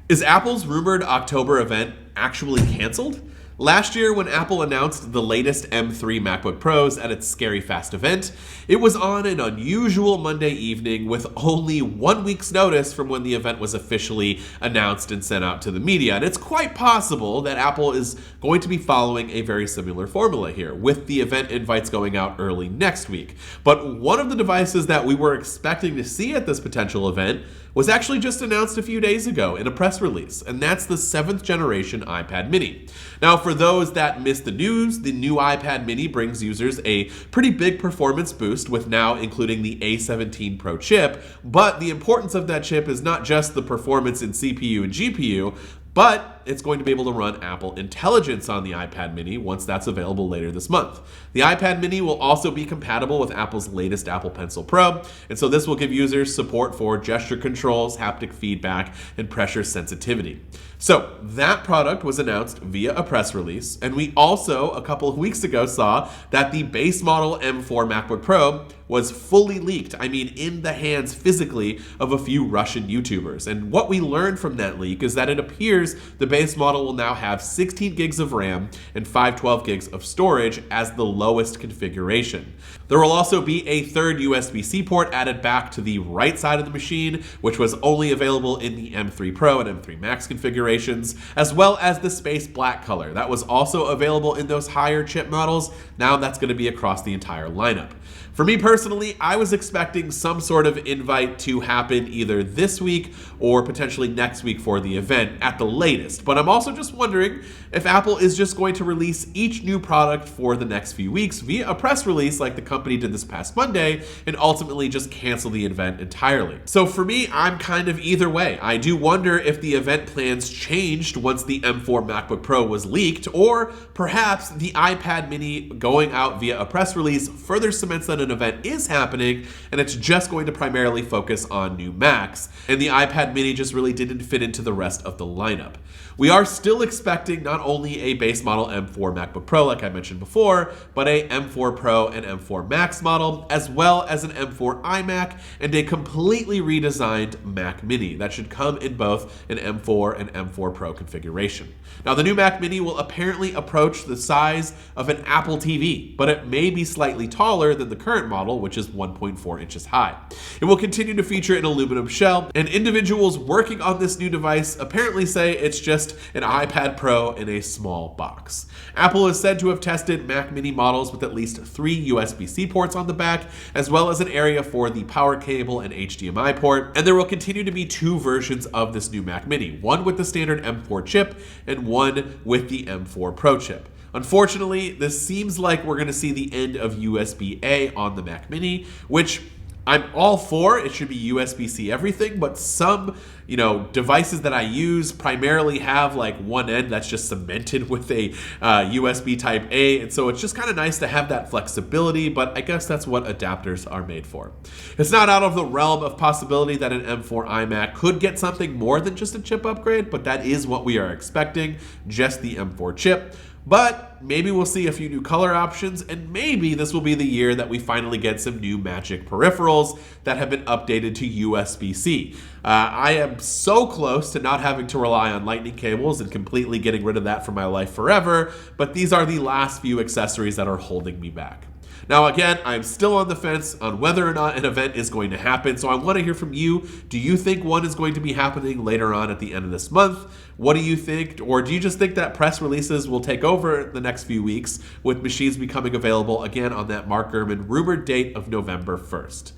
Is Apple's rumored October event actually canceled? Last year, when Apple announced the latest M3 MacBook Pros at its Scary Fast event, it was on an unusual Monday evening with only 1 week's notice from when the event was officially announced and sent out to the media. And it's quite possible that Apple is going to be following a very similar formula here, with the event invites going out early next week. But one of the devices that we were expecting to see at this potential event was actually just announced a few days ago in a press release, and that's the 7th generation iPad mini. Now, for those that missed the news, the new iPad mini brings users a pretty big performance boost with now including the A17 Pro chip, but the importance of that chip is not just the performance in CPU and GPU, but it's going to be able to run Apple Intelligence on the iPad mini once that's available later this month. The iPad mini will also be compatible with Apple's latest Apple Pencil Pro, and so this will give users support for gesture controls, haptic feedback, and pressure sensitivity. So that product was announced via a press release, and we also, a couple of weeks ago, saw that the base model M4 MacBook Pro was fully leaked, in the hands physically of a few Russian YouTubers. And what we learned from that leak is that it appears the base model will now have 16 gigs of RAM and 512 gigs of storage as the lowest configuration. There will also be a third USB-C port added back to the right side of the machine, which was only available in the M3 Pro and M3 Max configurations, as well as the space black color. That was also available in those higher chip models. Now that's going to be across the entire lineup. For me personally, I was expecting some sort of invite to happen either this week or potentially next week for the event at the latest. But I'm also just wondering if Apple is just going to release each new product for the next few weeks via a press release like the company did this past Monday and ultimately just cancel the event entirely. So for me, I'm kind of either way. I do wonder if the event plans changed once the M4 MacBook Pro was leaked, or perhaps the iPad mini going out via a press release further cements that an event is happening and it's just going to primarily focus on new Macs, and the iPad mini just really didn't fit into the rest of the lineup. We are still expecting not only a base model M4 MacBook Pro like I mentioned before, but a M4 Pro and M4 Max model, as well as an M4 iMac and a completely redesigned Mac mini that should come in both an M4 and M4 Pro configuration. Now, the new Mac mini will apparently approach the size of an Apple TV, but it may be slightly taller than the current model, which is 1.4 inches high. It will continue to feature an aluminum shell, and individuals working on this new device apparently say it's just an iPad Pro in a small box. Apple is said to have tested Mac mini models with at least 3 USB-C ports on the back, as well as an area for the power cable and HDMI port, and there will continue to be 2 versions of this new Mac mini, one with the standard M4 chip and one with the M4 Pro chip. Unfortunately, this seems like we're going to see the end of USB-A on the Mac mini, which I'm all for. It should be USB-C everything, but some devices that I use primarily have like one end that's just cemented with a USB type A, and so it's just kind of nice to have that flexibility, but I guess that's what adapters are made for. It's not out of the realm of possibility that an M4 iMac could get something more than just a chip upgrade, but that is what we are expecting, just the M4 chip. But maybe we'll see a few new color options, and maybe this will be the year that we finally get some new Magic peripherals that have been updated to USB-C. I am so close to not having to rely on lightning cables and completely getting rid of that from my life forever, but these are the last few accessories that are holding me back. Now, again, I'm still on the fence on whether or not an event is going to happen, so I want to hear from you. Do you think one is going to be happening later on at the end of this month? What do you think? Or do you just think that press releases will take over the next few weeks, with machines becoming available again on that Mark Gurman rumored date of November 1st?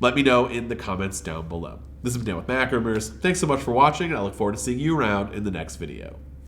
Let me know in the comments down below. This has been Dan with MacRumors. Thanks so much for watching, and I look forward to seeing you around in the next video.